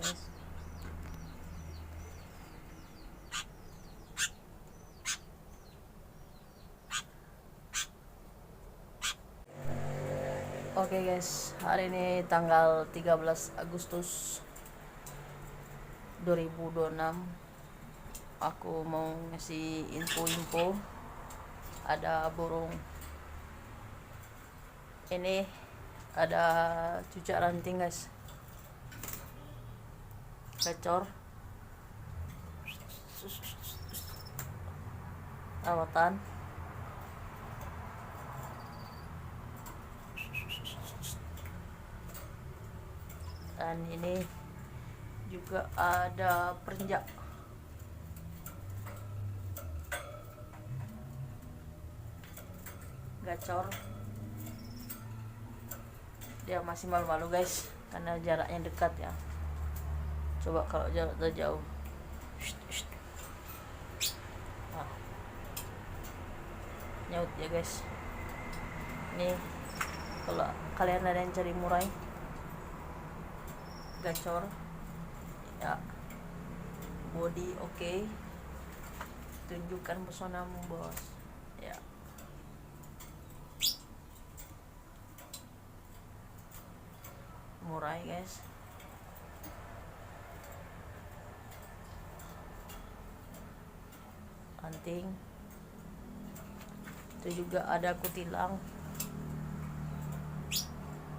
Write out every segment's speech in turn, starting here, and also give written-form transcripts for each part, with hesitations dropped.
guys. Oke guys, hari ini tanggal 13 Agustus 2026. Aku mau ngasih info-info. Ada burung ini, ada cucak ranting guys, gacor, rawatan, dan ini juga ada perenjak. Gacor, dia masih malu-malu guys karena jaraknya dekat ya. Coba kalau jarak jauh. Nah, nyaut ya guys. Ini kalau kalian ada yang cari murai gacor ya, body oke. Tunjukkan pesonamu bos ya. Murai guys, anting. Itu juga ada kutilang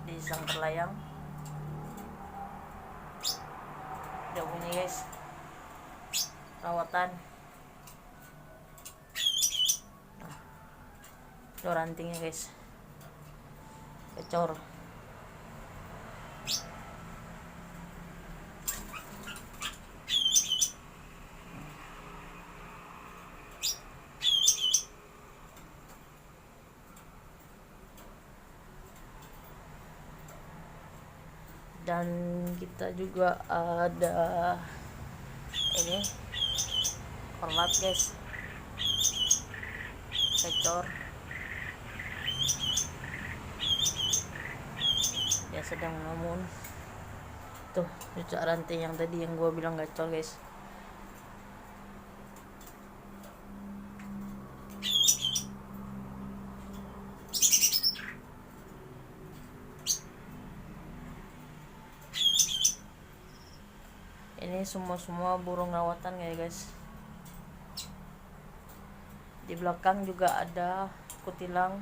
di sangkar layang. Dia punya guys, rawatan. Nah, itu rantingnya guys, gacor. Dan kita juga ada ini korlat guys, gacor. Dia sedang ngelamun. Tuh cucak ranting yang tadi yang gua bilang gacor guys. Ini semua burung rawatan ya guys. Di belakang juga ada kutilang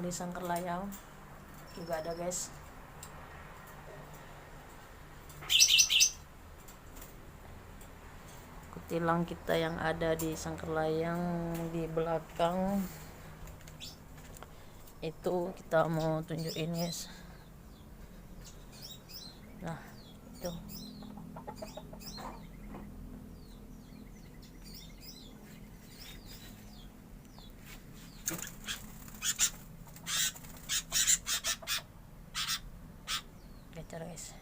di sangkar layang juga ada guys. Kutilang kita yang ada di sangkar layang di belakang itu kita mau tunjukin guys. Nah itu gacor guys.